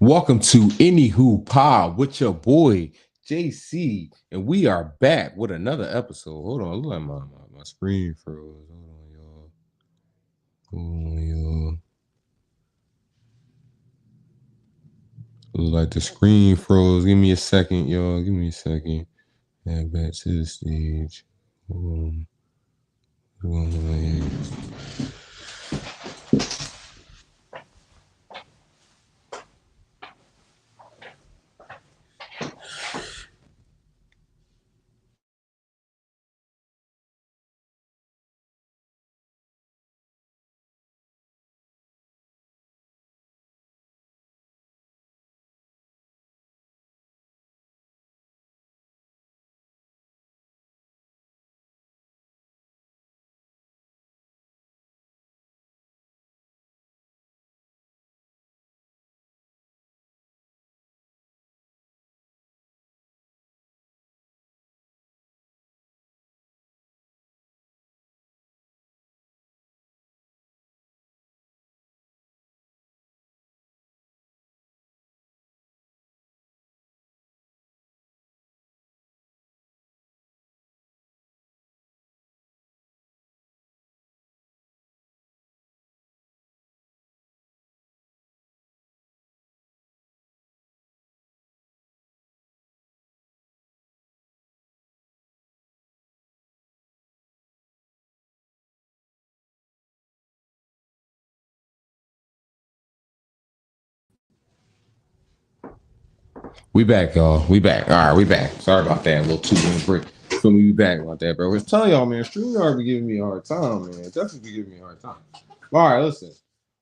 Welcome to Anywho Pod with your boy JC, and we are back with another episode. Hold on, look like my screen froze. Hold on, y'all. Hold on, y'all. Look like the screen froze. Give me a second, y'all. Give me a second. Head back to the stage. Hold on. Hold on. We back, y'all. We back. All right, we back. Sorry about that. A little 2 minute break. Feel me? We back about that, bro. I was telling y'all, man. StreamYard be giving me a hard time, man. Definitely be giving me a hard time. All right, listen.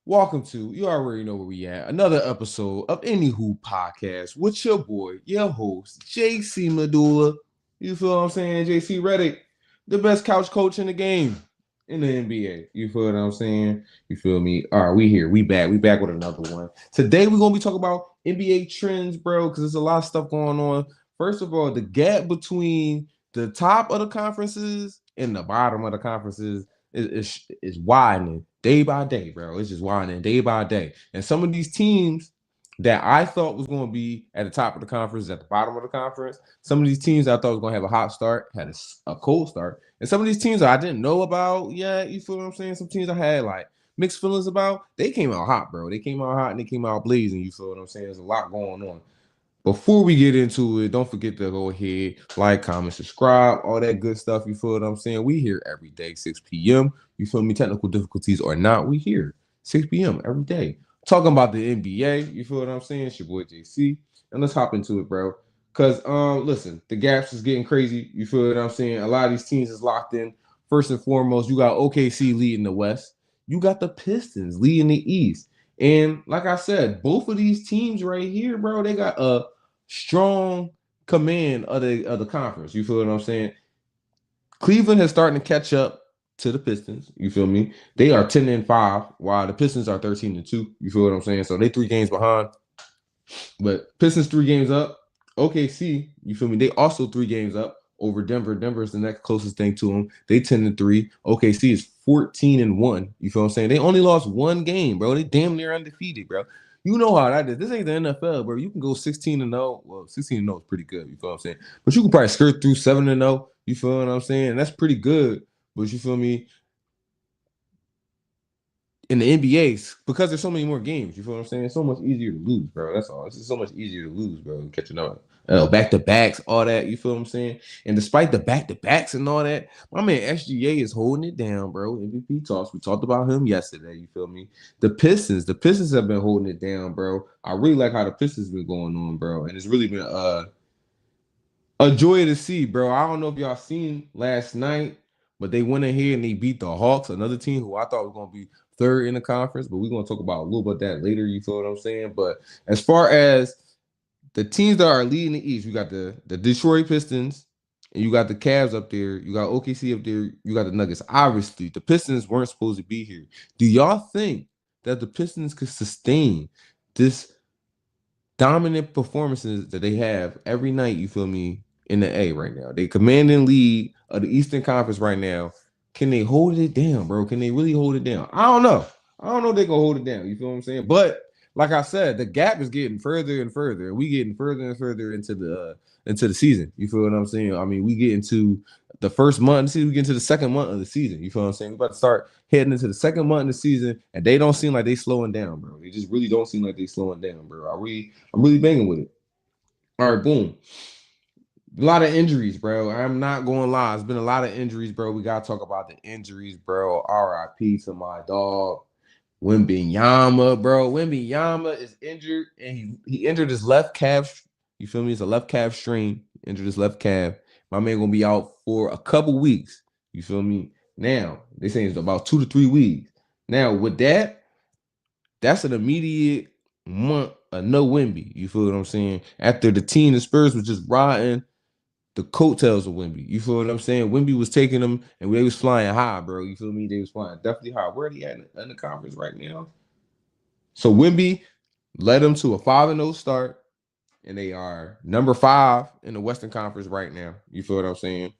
Welcome to, you already know where we at. Another episode of Anywho Podcast with your boy, your host, JC Medulla. You feel what I'm saying? JC Reddick, the best couch coach in the game in the NBA. You feel what I'm saying? You feel me? All right, we here. We back. We back with another one. Today we're gonna be talking about NBA trends, bro, because there's a lot of stuff going on. First of all, the gap between the top of the conferences and the bottom of the conferences is widening day by day, bro. It's just widening day by day. And some of these teams that I thought was going to be at the top of the conference, at the bottom of the conference, some of these teams I thought was going to have a hot start, had a cold start. And some of these teams I didn't know about yet, you feel what I'm saying? Some teams I had like mixed feelings about, they came out hot, bro. They came out hot and they came out blazing, you feel what I'm saying? There's a lot going on. Before we get into it, don't forget to go ahead, like, comment, subscribe, all that good stuff. You feel what I'm saying? We here every day, 6 p.m. You feel me? Technical difficulties or not, we here 6 p.m. every day. Talking about the NBA, you feel what I'm saying? It's your boy JC. And let's hop into it, bro. Cause listen, the gaps is getting crazy. You feel what I'm saying? A lot of these teams is locked in. First and foremost, you got OKC leading the West. You got the Pistons leading the East. And like I said, both of these teams right here, bro, they got a strong command of the conference. You feel what I'm saying? Cleveland is starting to catch up to the Pistons. You feel me? They are 10-5, while the Pistons are 13-2. You feel what I'm saying? So they 3 games behind. But Pistons 3 games up. OKC, you feel me? They also 3 games up over Denver. Denver is the next closest thing to them. They 10-3. OKC is 14-1. You feel what I'm saying? They only lost 1 game, bro. They damn near undefeated, bro. You know how that is. This ain't the NFL, bro. You can go 16-0. Well, 16-0 is pretty good. You feel what I'm saying? But you can probably skirt through 7-0. You feel what I'm saying? And that's pretty good. But you feel me? In the NBA, because there's so many more games, you feel what I'm saying? It's so much easier to lose, bro. That's all. It's just so much easier to lose, bro. Catching up, back to backs, all that. You feel what I'm saying? And despite the back to backs and all that, my man SGA is holding it down, bro. MVP talks. We talked about him yesterday. You feel me? The Pistons have been holding it down, bro. I really like how the Pistons been going on, bro, and it's really been a joy to see, bro. I don't know if y'all seen last night, but they went ahead and they beat the Hawks, another team who I thought was going to be third in the conference, but we're going to talk about a little bit that later. You feel what I'm saying? But as far as the teams that are leading the East, you got the Detroit Pistons, and you got the Cavs up there. You got OKC up there. You got the Nuggets. Obviously, the Pistons weren't supposed to be here. Do y'all think that the Pistons could sustain this dominant performances that they have every night, you feel me, in the A right now? They commanding lead of the Eastern Conference right now. Can they hold it down, bro? Can they really hold it down? I don't know. I don't know if they can hold it down. You feel what I'm saying? But like I said, the gap is getting further and further. We getting further and further into the season. You feel what I'm saying? I mean, we get into the first month of the season, we get into the second month of the season. You feel what I'm saying? We about to start heading into the second month of the season, and they don't seem like they slowing down, bro. They just really don't seem like they slowing down, bro. I'm really banging with it. All right, boom. A lot of injuries, bro. I'm not going to lie. It's been a lot of injuries, bro. We got to talk about the injuries, bro. RIP to my dog, Wembanyama, bro. Wembanyama is injured, and he injured his left calf. You feel me? It's a left calf strain. Injured his left calf. My man going to be out for a couple weeks. You feel me? Now, they say it's about 2 to 3 weeks. Now, with that, that's an immediate month of no Wemby. You feel what I'm saying? After the team, the Spurs was just riding the coattails of Wemby. You feel what I'm saying? Wemby was taking them and they was flying high, bro. You feel me? They was flying definitely high. Where are they at in the conference right now? So Wemby led them to a 5-0 start, and they are number 5 in the Western Conference right now. You feel what I'm saying?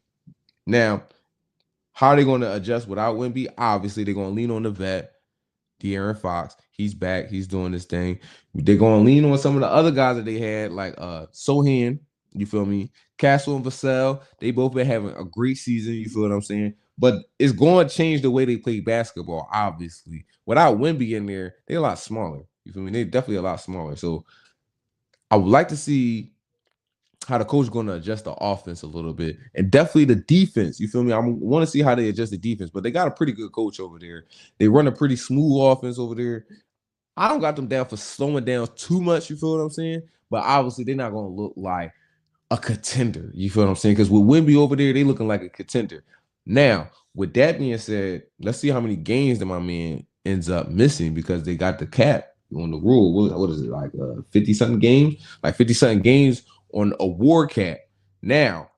Now, how are they going to adjust without Wemby? Obviously, they're going to lean on the vet, De'Aaron Fox. He's back. He's doing this thing. They're going to lean on some of the other guys that they had, like Sohan. You feel me? Castle and Vassell. They both been having a great season. You feel what I'm saying? But it's going to change the way they play basketball, obviously. Without Wemby in there, they're a lot smaller. You feel me? They're definitely a lot smaller. So I would like to see how the coach is going to adjust the offense a little bit, and definitely the defense. You feel me? I want to see how they adjust the defense, but they got a pretty good coach over there. They run a pretty smooth offense over there. I don't got them down for slowing down too much. You feel what I'm saying? But obviously, they're not going to look like a contender. You feel what I'm saying? Because with Wemby over there, they looking like a contender. Now, with that being said, let's see how many games that my man ends up missing, because they got the cap on the rule. What is it, like 50-something games? Like 50-something games on a war cap. Now,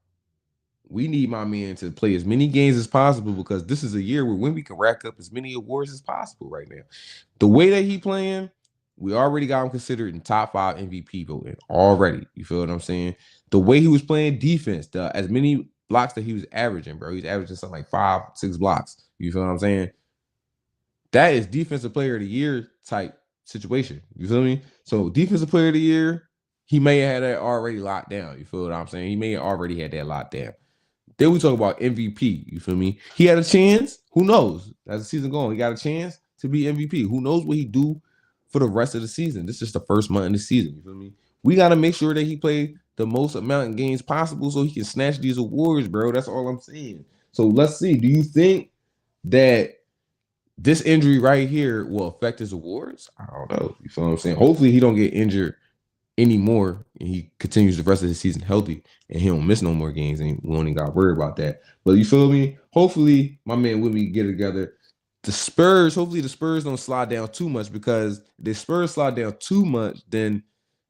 we need my man to play as many games as possible, because this is a year where Wemby can rack up as many awards as possible right now. The way that he playing, we already got him considered in top 5 MVP voting already. You feel what I'm saying? The way he was playing defense, as many blocks that he was averaging, bro. He's averaging something like 5-6 blocks. You feel what I'm saying? That is defensive player of the year type situation. You feel me? So defensive player of the year, he may have had that already locked down. You feel what I'm saying? He may have already had that locked down. Then we talk about MVP. You feel me? He had a chance. Who knows? As the season going, he got a chance to be MVP. Who knows what he do for the rest of the season? This is just the first month in the season. You feel me? We got to make sure that he play the most amount of games possible so he can snatch these awards, bro. That's all I'm saying. So let's see. Do you think that this injury right here will affect his awards? I don't know. You feel what I'm saying? Hopefully he don't get injured anymore and he continues the rest of the season healthy and he don't miss no more games, and we only got worried about that. But you feel me? Hopefully my man Wemby get it together. The Spurs, hopefully the Spurs don't slide down too much, because if the Spurs slide down too much, then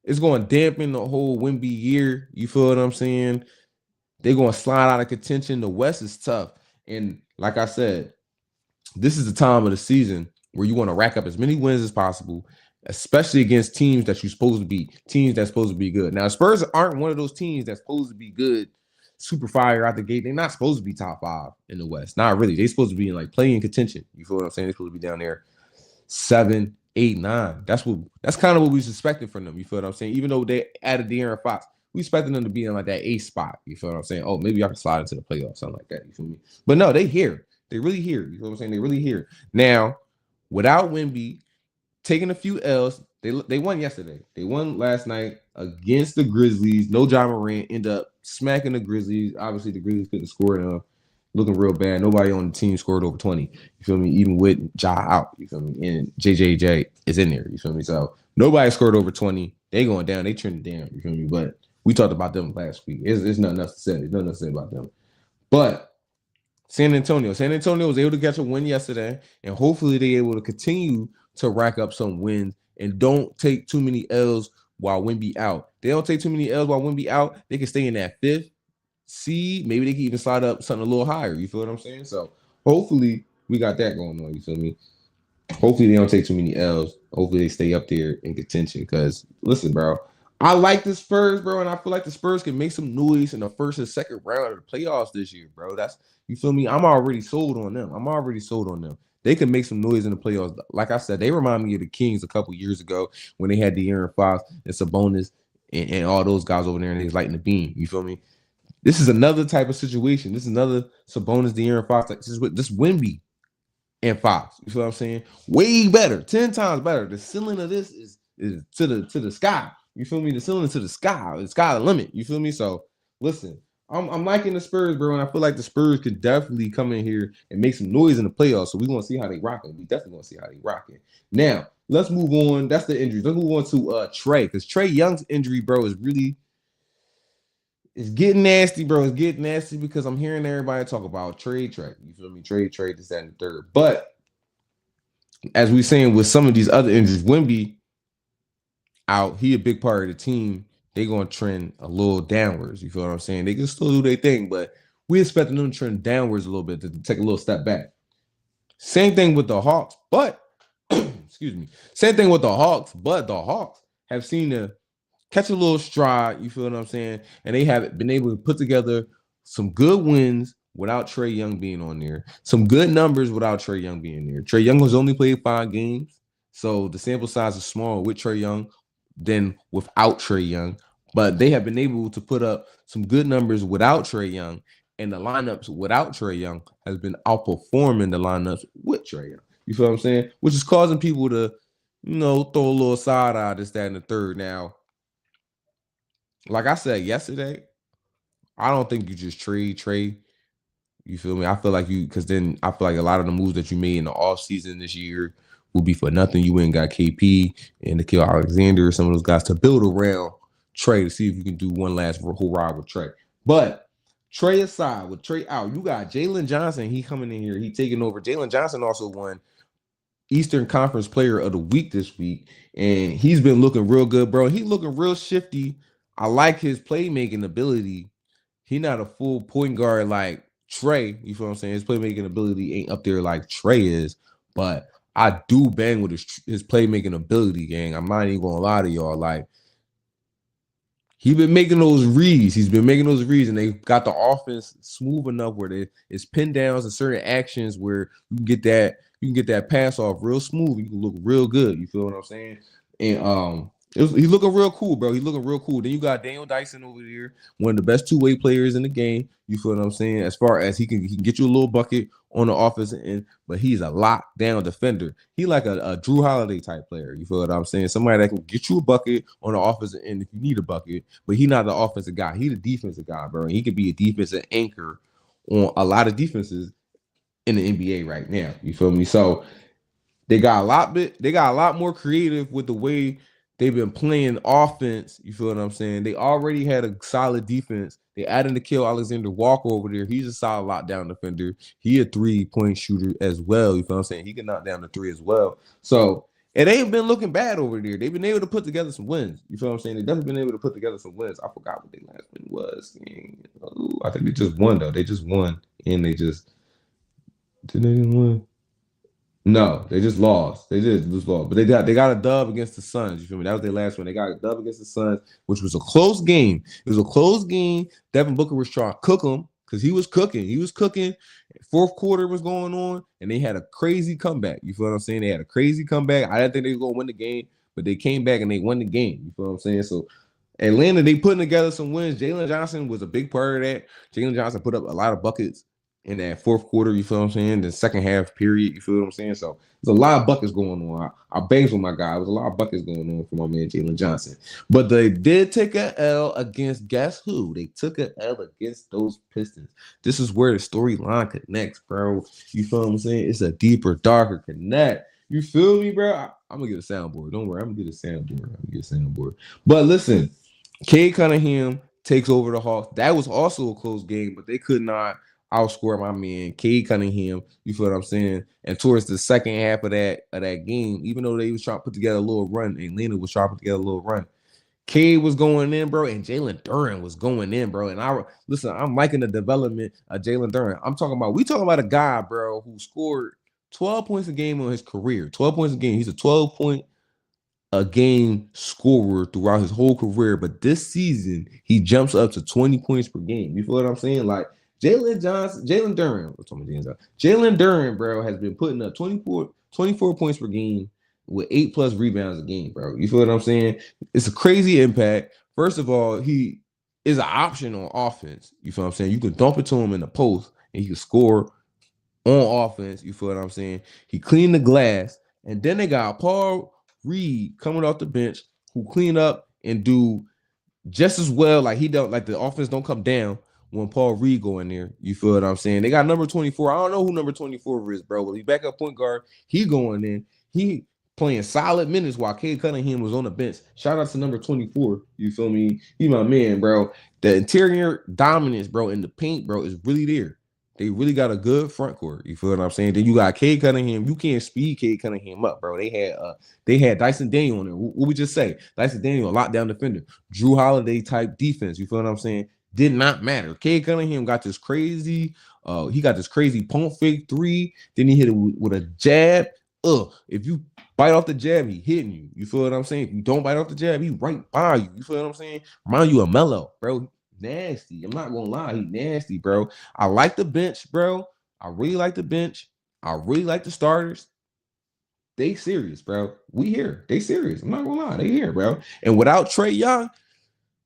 it's going to dampen the whole Wemby year. You feel what I'm saying? They're going to slide out of contention. The West is tough. And like I said, this is the time of the season where you want to rack up as many wins as possible, especially against teams that you're supposed to be, teams that's supposed to be good. Now, Spurs aren't one of those teams that's supposed to be good, super fire out the gate. They're not supposed to be top 5 in the West. Not really. They're supposed to be in like playing contention. You feel what I'm saying? They're supposed to be down there 7, 8, 9. That's kind of what we was expecting from them. You feel what I'm saying? Even though they added De'Aaron Fox, we expected them to be in like that 8 spot. You feel what I'm saying? Oh, maybe I can slide into the playoffs, something like that. You feel me? But no, they here. They really here. You know what I'm saying? They really here. Now, without Wemby taking a few L's, they won yesterday. They won last night against the Grizzlies. No Ja Morant, end up smacking the Grizzlies. Obviously, the Grizzlies couldn't score enough. Looking real bad. Nobody on the team scored over 20. You feel me? Even with Ja out. You feel me? And JJJ is in there. You feel me? So nobody scored over 20. They going down. They trending down. You feel me? But we talked about them last week. There's nothing else to say. There's nothing else to say about them. But San Antonio was able to catch a win yesterday, and hopefully they're able to continue to rack up some wins and don't take too many L's while Wemby out. They don't take too many L's while Wemby out. They can stay in that 5th seed. Maybe they can even slide up something a little higher. You feel what I'm saying? So hopefully we got that going on. You feel me? Hopefully they don't take too many L's. Hopefully they stay up there in contention. Because listen, bro, I like the Spurs, bro, and I feel like the Spurs can make some noise in the first and second round of the playoffs this year, bro. You feel me? I'm already sold on them. they can make some noise in the playoffs. Like I said, they remind me of the Kings a couple years ago when they had De'Aaron Fox and Sabonis and all those guys over there, and they was lighting the beam. You feel me? This is another type of situation. This is another Sabonis, De'Aaron Fox. Like this Wemby and Fox. You feel what I'm saying? Way better, 10 times better. The ceiling of this is to the sky. You feel me? The ceiling is to the sky. The sky the limit. You feel me? So listen, I'm liking the Spurs, bro, and I feel like the Spurs could definitely come in here and make some noise in the playoffs. So we're gonna see how they rocking. We definitely gonna see how they rocking. Now let's move on. That's the injuries. Let's move on to Trae, because Trae Young's injury, bro, is really it's getting nasty, bro. It's getting nasty because I'm hearing everybody talk about trade. You feel me? Trade, this, that, and the third. But as we're saying with some of these other injuries, Wemby out, he a big part of the team. They're going to trend a little downwards. You feel what I'm saying? They can still do their thing, but we expecting them to trend downwards a little bit, to take a little step back. Same thing with the Hawks, but excuse me. Same thing with the Hawks, but the Hawks have seen a catch a little stride, you feel what I'm saying? And they have been able to put together some good wins without Trae Young being on there. Some good numbers without Trae Young being there. Trae Young has only played 5 games, so the sample size is small with Trae Young than without Trae Young. But they have been able to put up some good numbers without Trae Young, and the lineups without Trae Young has been outperforming the lineups with Trae Young. You feel what I'm saying? Which is causing people to, throw a little side eye, this, that, and the third. Now, like I said yesterday, I don't think you just trade. You feel me? I feel like because then I feel like a lot of the moves that you made in the offseason this year will be for nothing. You went and got KP and Nickeil Alexander, some of those guys to build around Trae to see if you can do one last hurrah with Trae. But Trae aside, with Trae out, you got Jalen Johnson. He coming in here. He taking over. Jalen Johnson also won Eastern Conference Player of the Week this week, and he's been looking real good, bro. He's looking real shifty. I like his playmaking ability. He's not a full point guard like Trae. You feel what I'm saying? His playmaking ability ain't up there like Trae is, but I do bang with his playmaking ability, gang. I'm not even gonna lie to y'all. Like, he's been making those reads. And they got the offense smooth enough where it's pin downs and certain actions where you can get that pass off real smooth. You can look real good. You feel what I'm saying? And he's looking real cool, bro. He's looking real cool. Then you got Daniel Dyson over there, one of the best two-way players in the game. You feel what I'm saying? As far as he can get you a little bucket on the offensive end, but he's a lockdown defender. He like a Drew Holiday type player. You feel what I'm saying? Somebody that can get you a bucket on the offensive end if you need a bucket, but he's not the offensive guy. He's the defensive guy, bro. And he can be a defensive anchor on a lot of defenses in the NBA right now. You feel me? So they got a lot more creative with the way they've been playing offense. You feel what I'm saying? They already had a solid defense. They added Nickeil Alexander Walker over there. He's a solid lockdown defender. He a 3-point shooter as well. You feel what I'm saying? He can knock down the 3 as well. So it ain't been looking bad over there. They've been able to put together some wins. You feel what I'm saying? They've definitely been able to put together some wins. I forgot what their last win was. I think they just won, though. They just won, and they just did they win? No, they just lost. They did lose lost, but they got a dub against the Suns. You feel me? That was their last one. They got a dub against the Suns, which was a close game. It was a close game. Devin Booker was trying to cook them because he was cooking. He was cooking. Fourth quarter was going on, and they had a crazy comeback. You feel what I'm saying? They had a crazy comeback. I didn't think they were gonna win the game, but they came back and they won the game. You feel what I'm saying? So Atlanta, they putting together some wins. Jalen Johnson was a big part of that. Jalen Johnson put up a lot of buckets in that fourth quarter, you feel what I'm saying? The second half period, you feel what I'm saying? So there's a lot of buckets going on. I bangs with my guy. There's a lot of buckets going on for my man Jalen Johnson. But they did take an L against, guess who? They took an L against those Pistons. This is where the storyline connects, bro. You feel what I'm saying? It's a deeper, darker connect. You feel me, bro? I'm gonna get a soundboard. Don't worry, I'm gonna get a soundboard. But listen, Cade Cunningham takes over the Hawks. That was also a close game, but they could not outscore my man Cade Cunningham. You feel what I'm saying? And towards the second half of that game, even though they was trying to put together a little run, and Lena was trying to put together a little run, Cade was going in, bro, and Jalen Duren was going in, bro. And I'm liking the development of Jalen Duren. We talking about a guy, bro, who scored 12 points a game on his career. 12 points a game. He's a 12-point a game scorer throughout his whole career, but this season he jumps up to 20 points per game. You feel what I'm saying? Like, Jalen Johnson, Jalen Duren, Jalen Duren, bro, has been putting up 24 points per game with 8+ rebounds a game, bro. You feel what I'm saying? It's a crazy impact. First of all, he is an option on offense. You feel what I'm saying? You can dump it to him in the post and he can score on offense. You feel what I'm saying? He cleaned the glass. And then they got Paul Reed coming off the bench who clean up and do just as well. Like he don't, like the offense don't come down when Paul Reed go in there. You feel what I'm saying? They got number 24. I don't know who number 24 is, bro, but he backup point guard. He going in. He playing solid minutes while Cade Cunningham was on the bench. Shout out to number 24. You feel me? He my man, bro. The interior dominance, bro, in the paint, bro, is really there. They really got a good front court. You feel what I'm saying? Then you got Cade Cunningham. You can't speed Cade Cunningham up, bro. They had Dyson Daniel on there. What we just say? Dyson Daniel, a lockdown defender. Drew Holiday type defense. You feel what I'm saying? Did not matter. Cade Cunningham got this crazy, he got this crazy pump fake three. Then he hit it with a jab. If you bite off the jab, he hitting you. You feel what I'm saying? If you don't bite off the jab, he right by you. You feel what I'm saying? Remind you of Melo, bro. Nasty. I'm not gonna lie, he nasty, bro. I like the bench, bro. I really like the bench. I really like the starters. They serious, bro. We here. They serious. I'm not gonna lie. They here, bro. And without Trae Young,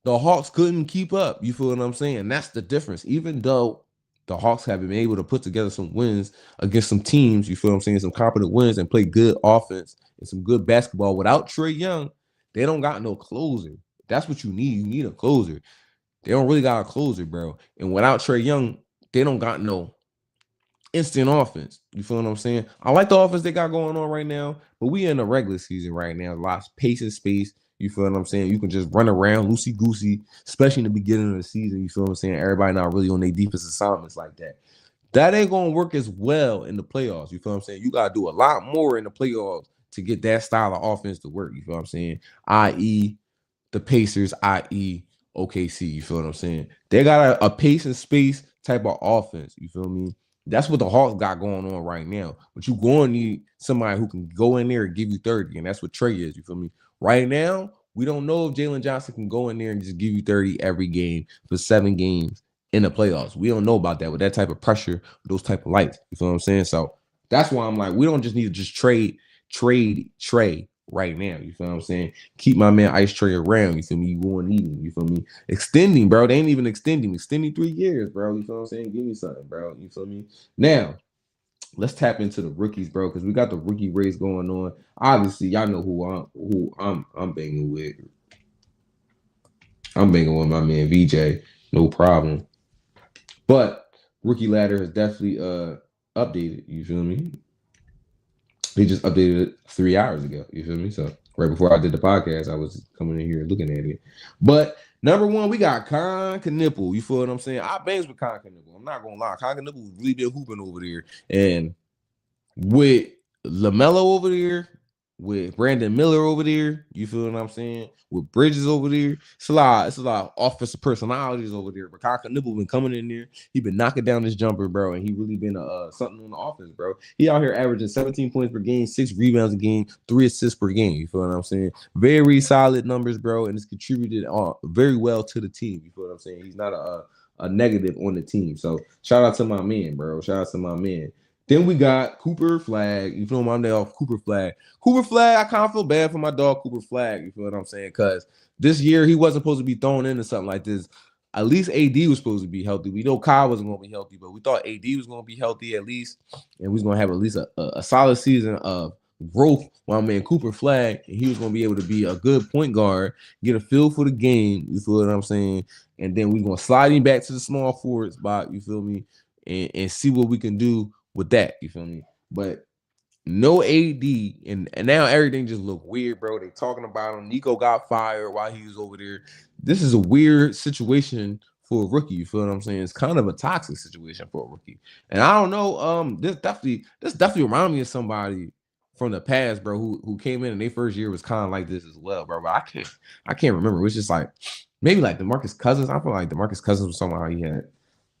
the Hawks couldn't keep up. You feel what I'm saying? That's the difference. Even though the Hawks have been able to put together some wins against some teams, you feel what I'm saying? Some competent wins and play good offense and some good basketball. Without Trae Young, they don't got no closer. That's what you need. You need a closer. They don't really got a closer, bro. And without Trae Young, they don't got no instant offense. You feel what I'm saying? I like the offense they got going on right now, but we in the regular season right now. Lots of pace and space. You feel what I'm saying? You can just run around loosey-goosey, especially in the beginning of the season. You feel what I'm saying? Everybody not really on their defense assignments like that. That ain't going to work as well in the playoffs. You feel what I'm saying? You got to do a lot more in the playoffs to get that style of offense to work. You feel what I'm saying? I.e., the Pacers, i.e., OKC. You feel what I'm saying? They got a pace and space type of offense. You feel me? That's what the Hawks got going on right now. But you going to need somebody who can go in there and give you 30, and that's what Trae is. You feel me? Right now, we don't know if Jalen Johnson can go in there and just give you 30 every game for 7 games in the playoffs. We don't know about that with that type of pressure, those type of lights. You feel what I'm saying? So that's why I'm like, we don't just need to just trade Trae right now. You feel what I'm saying? Keep my man Ice Trae around. You feel me? You won't need him. You feel me? Extending, bro. They ain't even extending. Extending 3 years, bro. You feel what I'm saying? Give me something, bro. You feel me? Now, let's tap into the rookies, bro, because we got the rookie race going on. Obviously, y'all know who I'm banging with. I'm banging with my man VJ, no problem. But rookie ladder has definitely updated. You feel me? They just updated it 3 hours ago. You feel me? So right before I did the podcast, I was coming in here looking at it. But number 1, we got Cunningham. You feel what I'm saying? I bangs with Cunningham. I'm not gonna lie. Cunningham really been hooping over there, and with LaMelo over there, with Brandon Miller over there, you feel what I'm saying? With Bridges over there, it's a lot of offensive personalities over there. But Kaka Nibble been coming in there. He been knocking down this jumper, bro, and he really been something on the offense, bro. He out here averaging 17 points per game, 6 rebounds a game, 3 assists per game. You feel what I'm saying? Very solid numbers, bro, and it's contributed very well to the team. You feel what I'm saying? He's not a negative on the team. So shout out to my man, bro. Shout out to my man. Then we got Cooper Flag. You feel my name off Cooper Flag. Cooper Flag, I kind of feel bad for my dog Cooper Flag. You feel what I'm saying? Because this year he wasn't supposed to be thrown into something like this. At least AD was supposed to be healthy. We know Kyle wasn't going to be healthy, but we thought AD was going to be healthy at least. And we was going to have at least a solid season of growth while man Cooper Flag. And he was going to be able to be a good point guard, get a feel for the game. You feel what I'm saying? And then we're going to slide him back to the small forward spot. You feel me? And see what we can do with that, you feel me? But no AD, and now everything just look weird, bro. They talking about him. Nico got fired while he was over there. This is a weird situation for a rookie. You feel what I'm saying? It's kind of a toxic situation for a rookie. And I don't know. This definitely reminds me of somebody from the past, bro, who came in and their first year was kind of like this as well, bro. But I can't remember. It's just like maybe like DeMarcus Cousins. I feel like DeMarcus Cousins was somehow he had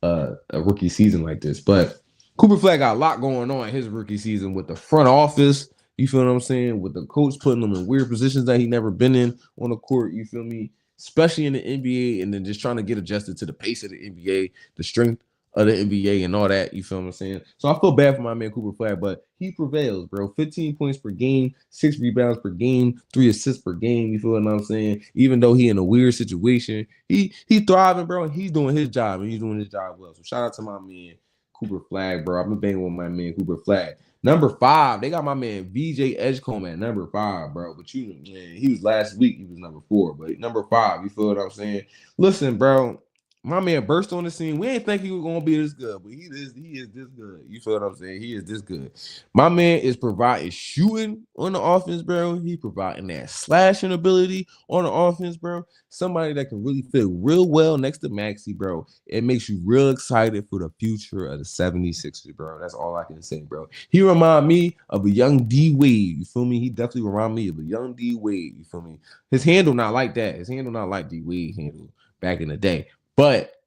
a rookie season like this, but Cooper Flag got a lot going on in his rookie season with the front office. You feel what I'm saying? With the coach putting him in weird positions that he never been in on the court. You feel me? Especially in the NBA, and then just trying to get adjusted to the pace of the NBA, the strength of the NBA and all that. You feel what I'm saying? So I feel bad for my man Cooper Flag, but he prevails, bro. 15 points per game, 6 rebounds per game, 3 assists per game. You feel what I'm saying? Even though he in a weird situation, he thriving, bro, and he's doing his job, and he's doing his job well. So shout out to my man Cooper Flag, bro. I've been banging with my man Cooper Flag. Number 5, they got my man VJ Edgecombe at number 5, bro. But you, man, he was last week. He was number 4, but number 5. You feel what I'm saying? Listen, bro. My man burst on the scene. We ain't think he was gonna be this good, but he is this good. You feel what I'm saying? He is this good. My man is providing shooting on the offense, bro. He providing that slashing ability on the offense, bro. Somebody that can really fit real well next to Maxey, bro. It makes you real excited for the future of the 76ers, bro. That's all I can say, bro. He remind me of a young D Wade. You feel me? He definitely remind me of a young D Wade. You feel me? His handle not like that. His handle not like D Wade handle back in the day. But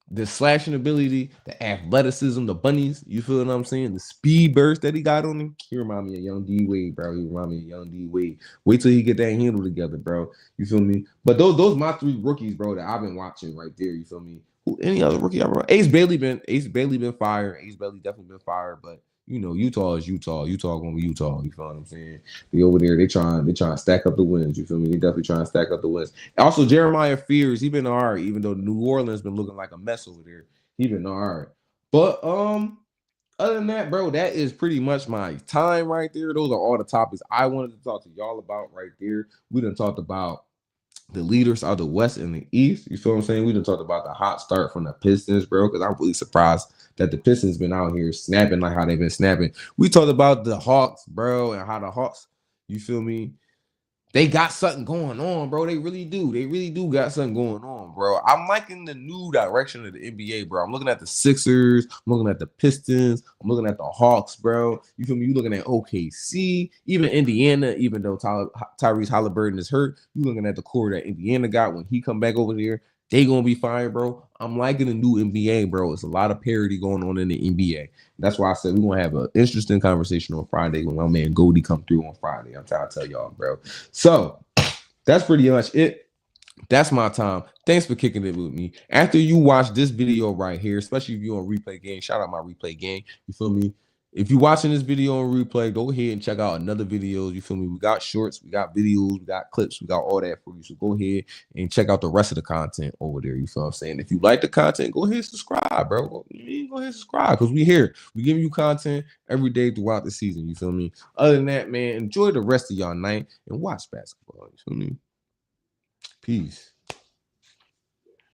the slashing ability, the athleticism, the bunnies, you feel what I'm saying? The speed burst that he got on him, he remind me of young D Wade, bro. He remind me of young D Wade. Wait till he get that handle together, bro. You feel me? But those my 3 rookies, bro, that I've been watching right there. You feel me? Who any other rookie? Ace Bailey been fired. Ace Bailey definitely been fired, but you know, Utah is Utah. Utah gonna be Utah. You feel what I'm saying? They over there, they trying to stack up the wins. You feel me? They definitely trying to stack up the wins. Also, Jeremiah Fears, he been all right, even though New Orleans been looking like a mess over there. He been all right. But other than that, bro, that is pretty much my time right there. Those are all the topics I wanted to talk to y'all about right there. We done talked about the leaders of the West and the East. You feel what I'm saying? We done talked about the hot start from the Pistons, bro, because I'm really surprised that the Pistons been out here snapping like how they've been snapping. We talked about the Hawks, bro, and how the Hawks, you feel me? They got something going on, bro. They really do. They really do got something going on, bro. I'm liking the new direction of the NBA, bro. I'm looking at the Sixers. I'm looking at the Pistons. I'm looking at the Hawks, bro. You feel me? You looking at OKC, even Indiana, even though Tyrese Halliburton is hurt. You looking at the core that Indiana got when he come back over there. They gonna be fine, bro. I'm liking the new NBA, bro. It's a lot of parity going on in the NBA. That's why I said we're gonna have an interesting conversation on Friday when my man Goldie come through on Friday. I'm trying to tell y'all, bro. So that's pretty much it. That's my time. Thanks for kicking it with me. After you watch this video right here, especially if you're on replay game, shout out my replay game. You feel me? If you're watching this video on replay, go ahead and check out another videos. You feel me? We got shorts, we got videos, we got clips, we got all that for you. So go ahead and check out the rest of the content over there. You feel what I'm saying? If you like the content, go ahead and subscribe, bro. Go ahead and subscribe because we here. We giving you content every day throughout the season. You feel me? Other than that, man, enjoy the rest of y'all night and watch basketball. You feel me? Peace.